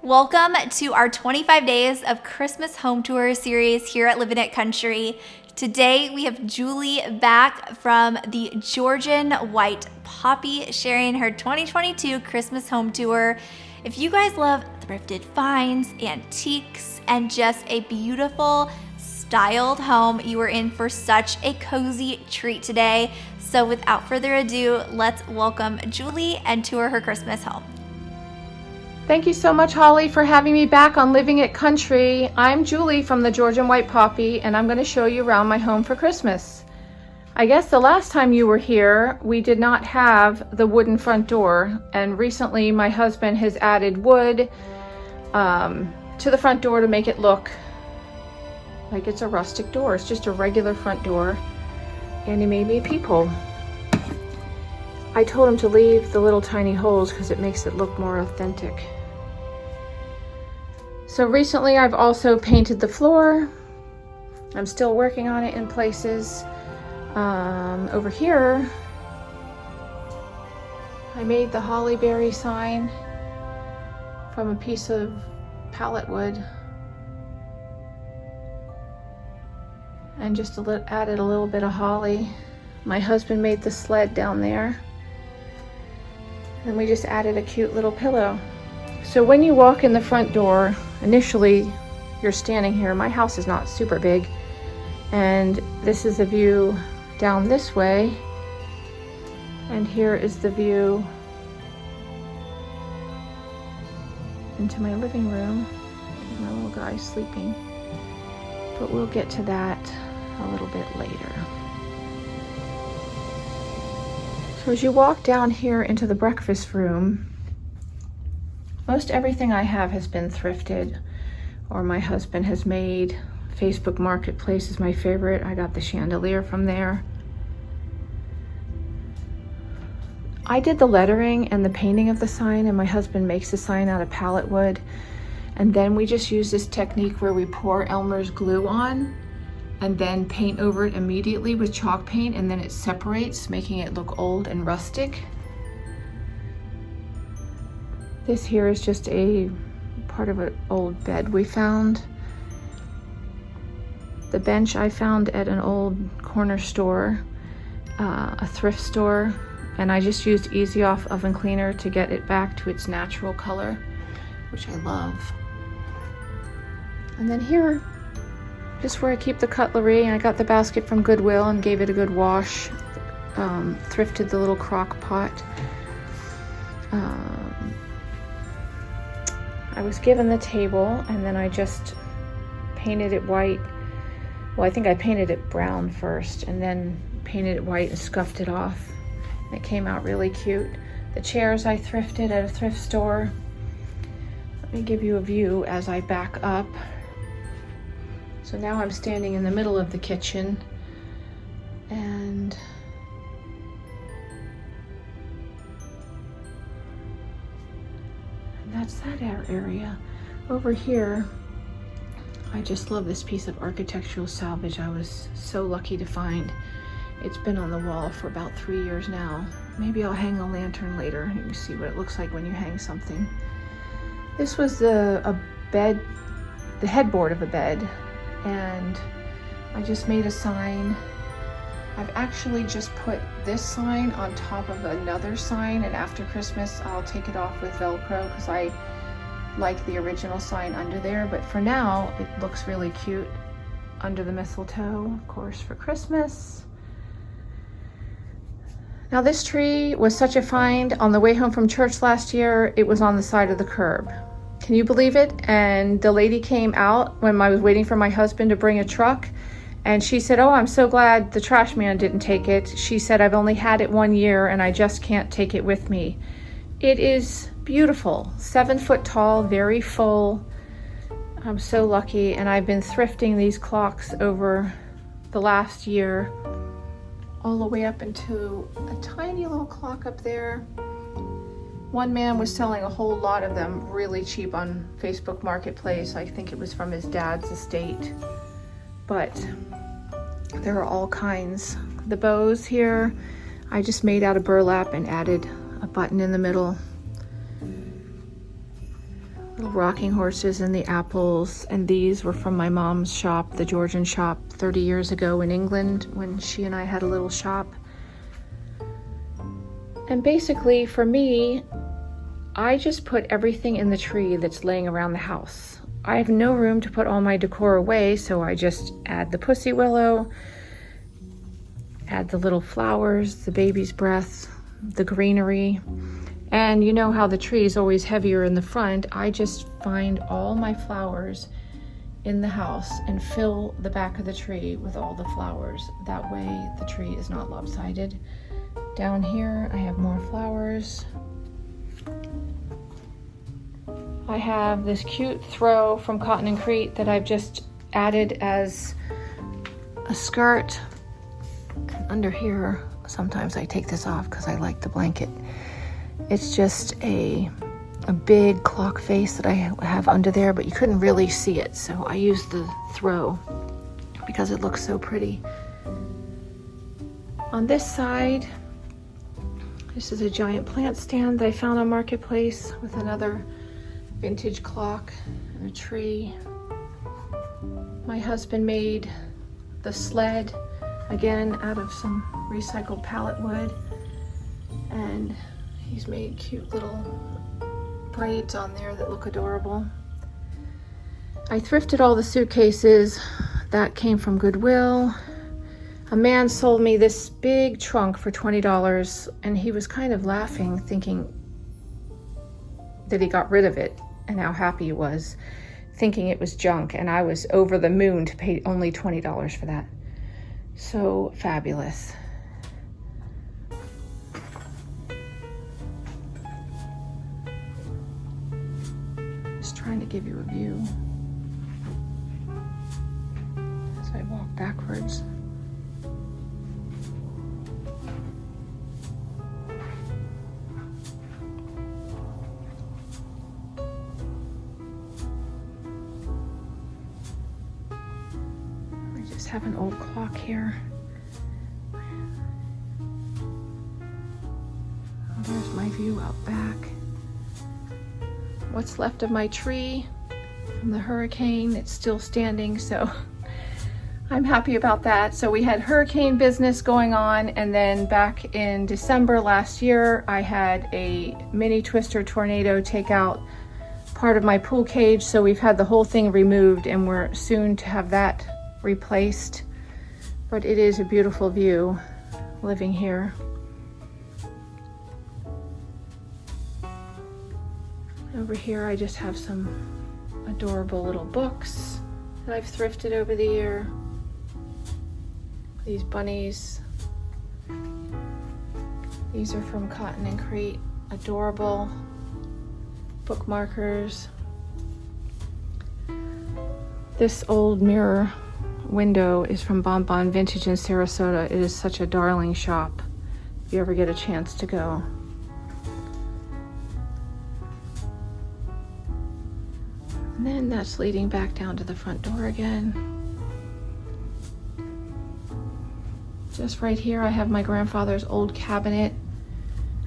Welcome to our 25 days of Christmas home tour series here at Living It Country. Today we have Julie back from the Georgian White Poppy sharing her 2022 Christmas home tour. If you guys love thrifted finds, antiques, and just a beautiful styled home, you are in for such a cozy treat today. So without further ado, let's welcome Julie and tour her Christmas home. Thank you so much, Holly, for having me back on Living It Country. I'm Julie from the Georgian White Poppy, and I'm going to show you around my home for Christmas. I guess the last time you were here, we did not have the wooden front door, and recently my husband has added wood to the front door to make it look like it's a rustic door. It's just a regular front door, and he made me a peephole. I told him to leave the little tiny holes because it makes it look more authentic. So recently I've also painted the floor. I'm still working on it in places. Over here, I made the holly berry sign from a piece of pallet wood and just added a little bit of holly. My husband made the sled down there. And we just added a cute little pillow. So when you walk in the front door, initially you're standing here. My house is not super big. And this is the view down this way. And here is the view into my living room. My little guy's sleeping. But we'll get to that a little bit later. So as you walk down here into the breakfast room, most everything I have has been thrifted or my husband has made. Facebook Marketplace is my favorite. I got the chandelier from there. I did the lettering and the painting of the sign, and my husband makes the sign out of pallet wood. And then we just use this technique where we pour Elmer's glue on and then paint over it immediately with chalk paint, and then it separates, making it look old and rustic. This here is just a part of an old bed we found. The bench I found at an old corner store, a thrift store, and I just used Easy Off oven cleaner to get it back to its natural color, which I love. And then here, just where I keep the cutlery, I got the basket from Goodwill and gave it a good wash. Thrifted the little crock pot. I was given the table and then I just painted it white. Well, I think I painted it brown first and then painted it white and scuffed it off. It came out really cute. The chairs I thrifted at a thrift store. Let me give you a view as I back up. So now I'm standing in the middle of the kitchen, and that's that area. Over here, I just love this piece of architectural salvage I was so lucky to find. It's been on the wall for about 3 years now. Maybe I'll hang a lantern later and you can see what it looks like when you hang something. This was a bed, the headboard of a bed. And I just made a sign. I've actually just put this sign on top of another sign, and after Christmas I'll take it off with Velcro because I like the original sign under there, but for now it looks really cute under the mistletoe, of course, for Christmas. Now this tree was such a find. On the way home from church last year, it was on the side of the curb. Can you believe it? And the lady came out when I was waiting for my husband to bring a truck, and she said, "Oh, I'm so glad the trash man didn't take it." She said, "I've only had it 1 year and I just can't take it with me." It is beautiful, 7 foot tall, very full. I'm so lucky, and I've been thrifting these clocks over the last year, all the way up into a tiny little clock up there. One man was selling a whole lot of them really cheap on Facebook Marketplace. I think it was from his dad's estate. But there are all kinds. The bows here, I just made out of burlap and added a button in the middle. little rocking horses and the apples. And these were from my mom's shop, the Georgian shop, 30 years ago in England when she and I had a little shop. And basically for me, I just put everything in the tree that's laying around the house. I have no room to put all my decor away, so I just add the pussy willow, add the little flowers, the baby's breath, the greenery. And you know how the tree is always heavier in the front. I just find all my flowers in the house and fill the back of the tree with all the flowers. That way the tree is not lopsided. Down here I have more flowers. I have this cute throw from Cotton and Crete that I've just added as a skirt. Under here, sometimes I take this off because I like the blanket. It's just a big clock face that I have under there, but you couldn't really see it, so I used the throw because it looks so pretty. On this side, this is a giant plant stand that I found on Marketplace with another vintage clock and a tree. My husband made the sled, again, out of some recycled pallet wood, and he's made cute little braids on there that look adorable. I thrifted all the suitcases that came from Goodwill. A man sold me this big trunk for $20, and he was kind of laughing, thinking that he got rid of it and how happy he was, thinking it was junk, and I was over the moon to pay only $20 for that. So fabulous. Just trying to give you a view as I walk backwards. I just have an old clock here. There's my view out back. What's left of my tree from the hurricane, it's still standing, so I'm happy about that. So we had hurricane business going on, and then back in December last year, I had a mini twister tornado take out part of my pool cage, so we've had the whole thing removed, and we're soon to have that replaced. But it is a beautiful view living here. Over here I just have some adorable little books that I've thrifted over the year. These bunnies. These are from Cotton and Crete. Adorable bookmarkers. This old mirror window is from Bon Bon Vintage in Sarasota. It is such a darling shop if you ever get a chance to go. And then that's leading back down to the front door again. Just right here I have my grandfather's old cabinet,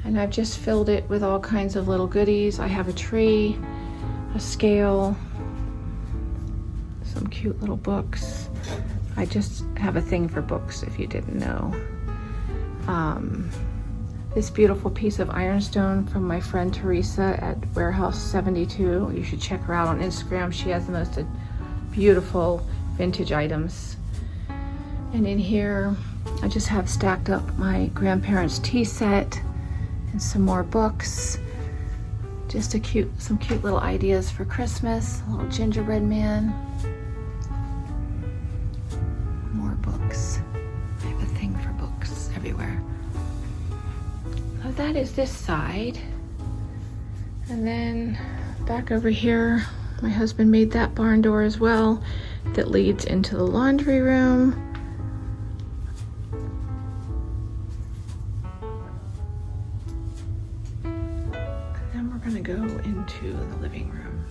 and I've just filled it with all kinds of little goodies. I have a tree, a scale, some cute little books. I just have a thing for books, if you didn't know. This beautiful piece of ironstone from my friend Teresa at Warehouse 72. You should check her out on Instagram. She has the most beautiful vintage items. And in here, I just have stacked up my grandparents' tea set and some more books. Just some cute little ideas for Christmas. A little gingerbread man. More books. I have a thing for books everywhere. So that is this side. And then back over here, my husband made that barn door as well that leads into the laundry room. And then we're gonna go into the living room.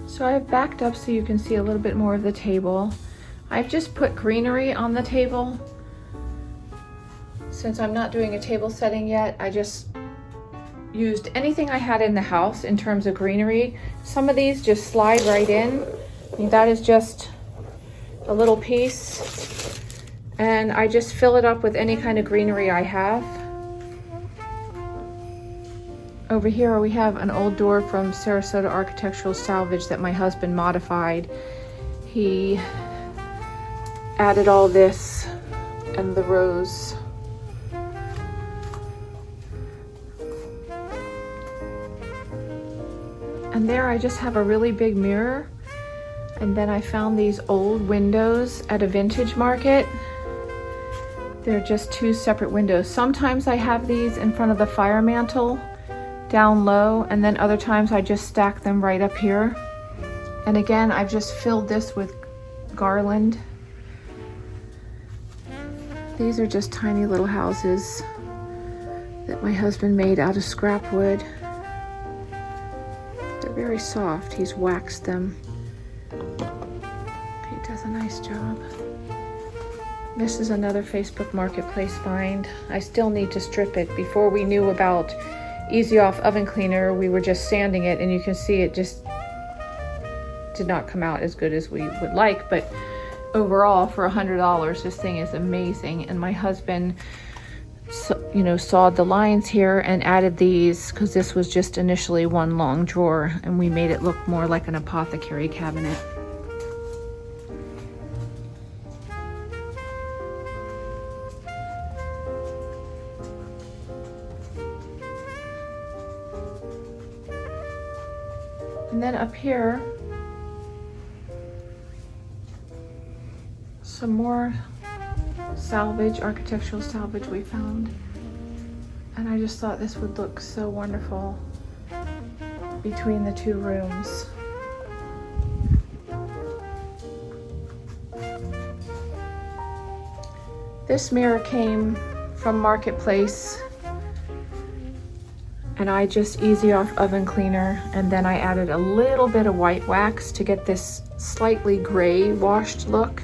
So I've backed up so you can see a little bit more of the table. I've just put greenery on the table. Since I'm not doing a table setting yet, I just used anything I had in the house in terms of greenery. Some of these just slide right in. I mean, that is just a little piece. And I just fill it up with any kind of greenery I have. Over here we have an old door from Sarasota Architectural Salvage that my husband modified. He added all this and the rose. And there I just have a really big mirror. And then I found these old windows at a vintage market. They're just two separate windows. Sometimes I have these in front of the fire mantle down low, and then other times I just stack them right up here. And again, I've just filled this with garland. These are just tiny little houses that my husband made out of scrap wood. They're very soft. He's waxed them. He does a nice job. This is another Facebook Marketplace find. I still need to strip it. Before we knew about Easy Off Oven Cleaner, we were just sanding it, and you can see it just did not come out as good as we would like, but overall for $100 this thing is amazing. And my husband sawed the lines here and added these because this was just initially one long drawer, and we made it look more like an apothecary cabinet. And then up here, some more salvage, architectural salvage we found. And I just thought this would look so wonderful between the two rooms. This mirror came from Marketplace, and I just Easy Off Oven Cleaner, and then I added a little bit of white wax to get this slightly gray washed look.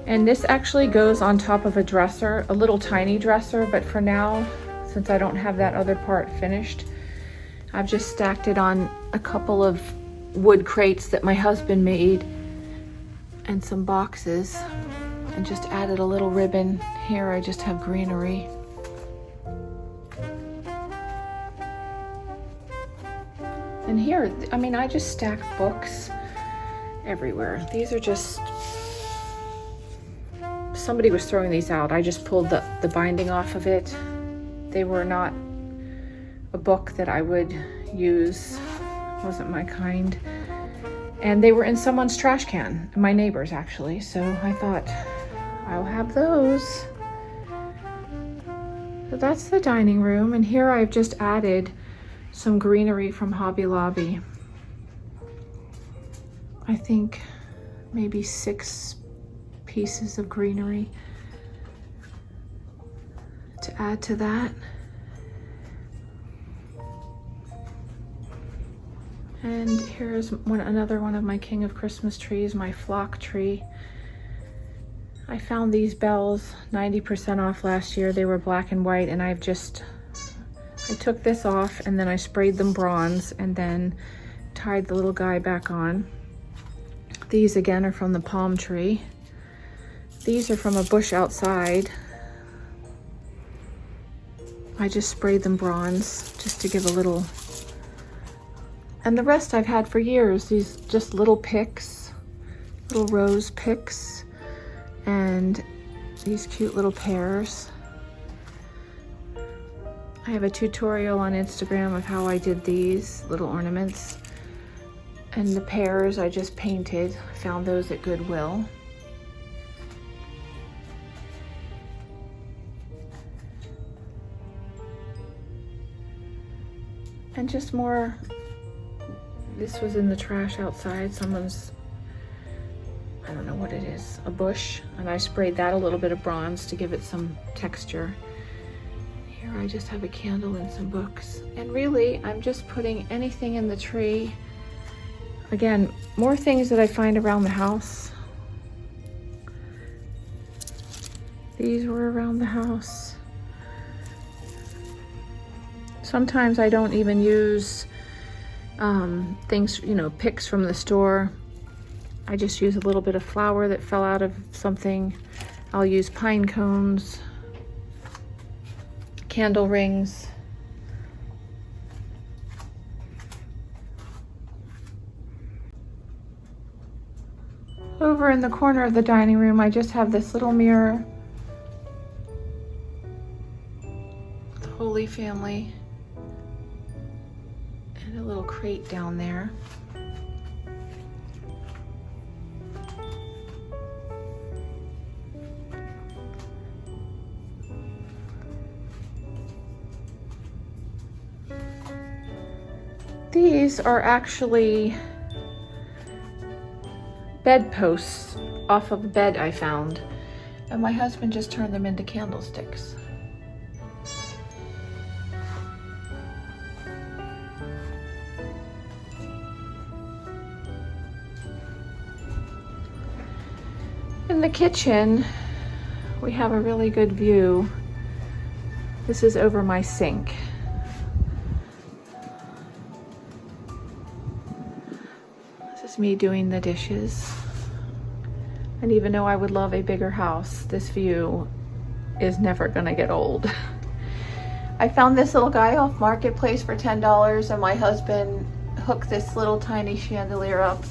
And this actually goes on top of a dresser, a little tiny dresser, but for now, since I don't have that other part finished, I've just stacked it on a couple of wood crates that my husband made and some boxes, and just added a little ribbon. Here I just have greenery. And here, I mean, I just stack books everywhere. These are just, somebody was throwing these out. I just pulled the binding off of it. They were not a book that I would use. Wasn't my kind. And they were in someone's trash can, my neighbor's actually. So I thought, I'll have those. So that's the dining room. And here I've just added some greenery from Hobby Lobby. I think maybe 6 pieces of greenery to add to that. And here's another one of my King of Christmas trees, my flock tree. I found these bells 90% off last year. They were black and white, and I took this off and then I sprayed them bronze and then tied the little guy back on. These again are from the palm tree. These are from a bush outside. I just sprayed them bronze just to give a little. And the rest I've had for years. These just little picks, little rose picks, and these cute little pears. I have a tutorial on Instagram of how I did these little ornaments. And the pears I just painted. I found those at Goodwill. And just more, this was in the trash outside. Someone's, I don't know what it is, a bush. And I sprayed that a little bit of bronze to give it some texture. Here I just have a candle and some books. And really, I'm just putting anything in the tree. Again, more things that I find around the house. These were around the house. Sometimes I don't even use things, you know, picks from the store. I just use a little bit of flour that fell out of something. I'll use pine cones, candle rings. Over in the corner of the dining room, I just have this little mirror. The Holy Family. And a little crate down there. These are actually bedposts off of a bed I found, and my husband just turned them into candlesticks. In the kitchen, we have a really good view. This is over my sink. This is me doing the dishes. And even though I would love a bigger house, this view is never gonna get old. I found this little guy off Marketplace for $10, and my husband hooked this little tiny chandelier up.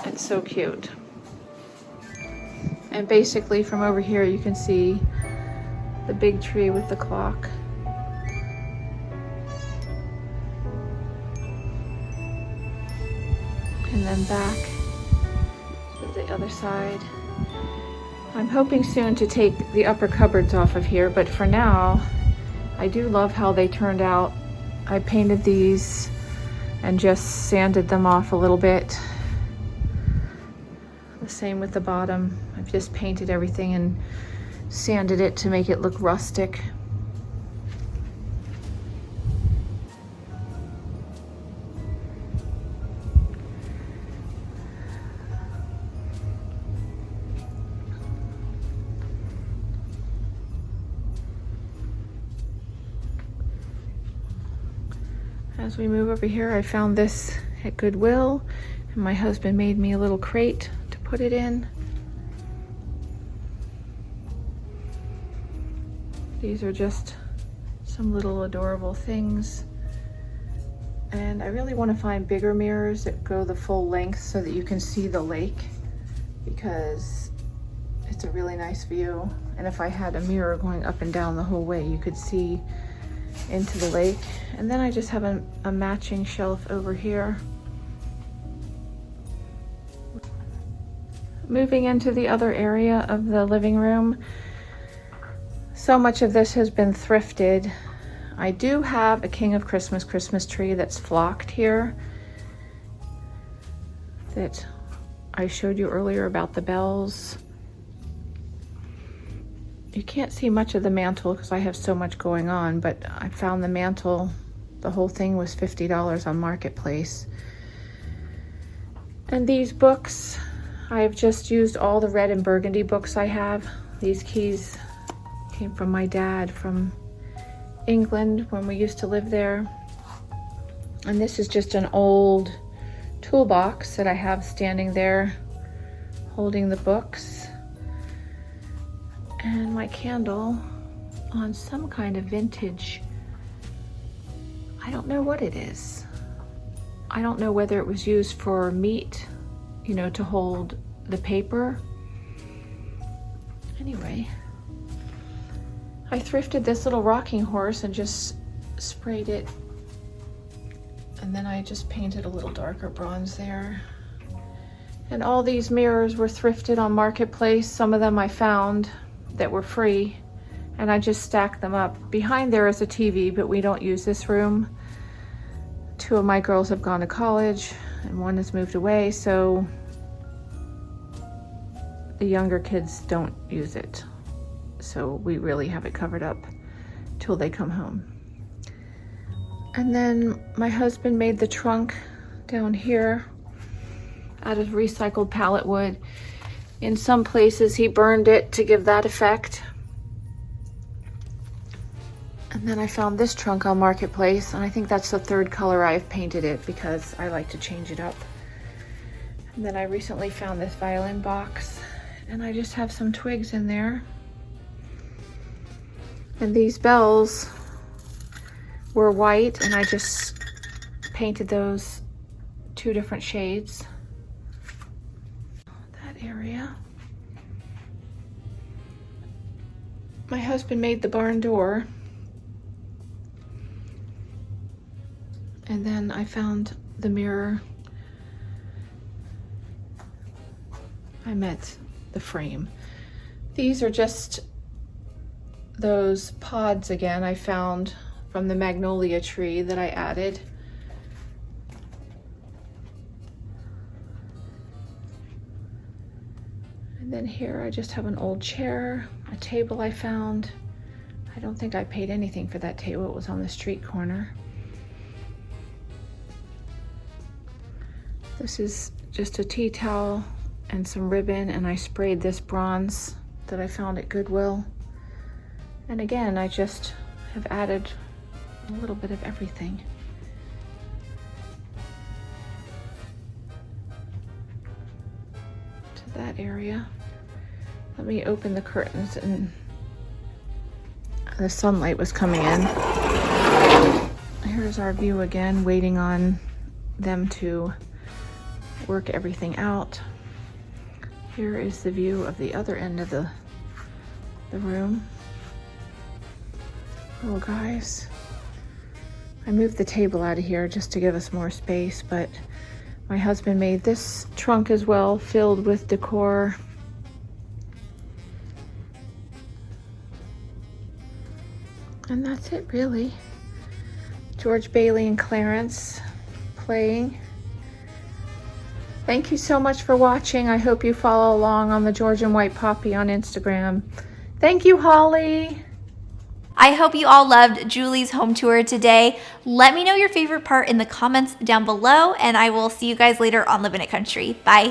It's so cute. And basically from over here you can see the big tree with the clock. And then back to the other side. I'm hoping soon to take the upper cupboards off of here, but for now, I do love how they turned out. I painted these and just sanded them off a little bit. The same with the bottom. I've just painted everything and sanded it to make it look rustic. As we move over here, I found this at Goodwill, and my husband made me a little crate to put it in. These are just some little adorable things. And I really want to find bigger mirrors that go the full length so that you can see the lake, because it's a really nice view. And if I had a mirror going up and down the whole way, you could see into the lake. And then I just have a matching shelf over here. Moving into the other area of the living room, so much of this has been thrifted. I do have a King of Christmas tree that's flocked here that I showed you earlier about the bells. You can't see much of the mantle because I have so much going on, but I found the mantle, the whole thing was $50 on Marketplace. And these books, I've just used all the red and burgundy books I have. These keys came from my dad from England when we used to live there. And this is just an old toolbox that I have standing there holding the books. And my candle on some kind of vintage, I don't know what it is. I don't know whether it was used for meat, you know, to hold the paper. Anyway, I thrifted this little rocking horse and just sprayed it. And then I just painted a little darker bronze there. And all these mirrors were thrifted on Marketplace. Some of them I found that were free, and I just stacked them up. Behind there is a TV, but we don't use this room. 2 of my girls have gone to college and 1 has moved away, so the younger kids don't use it. So we really have it covered up till they come home. And then my husband made the trunk down here out of recycled pallet wood. In some places he burned it to give that effect. And then I found this trunk on Marketplace, and I think that's the third color I've painted it because I like to change it up. And then I recently found this violin box, and I just have some twigs in there. And these bells were white, and I just painted those 2 different shades. That area. My husband made the barn door. And then I found the mirror. I meant the frame. These are just those pods again I found from the magnolia tree that I added. And then here I just have an old chair, a table I found. I don't think I paid anything for that table, it was on the street corner. This is just a tea towel and some ribbon, and I sprayed this bronze that I found at Goodwill. And again, I just have added a little bit of everything. To that area. Let me open the curtains, and the sunlight was coming in. Here's our view again, waiting on them to work everything out. Here is the view of the other end of the room. Oh guys, I moved the table out of here just to give us more space, but my husband made this trunk as well, filled with decor. And that's it really. George Bailey and Clarence playing. Thank you so much for watching. I hope you follow along on the Georgian White Poppy on Instagram. Thank you, Holly. I hope you all loved Julie's home tour today. Let me know your favorite part in the comments down below, and I will see you guys later on Living It Country. Bye.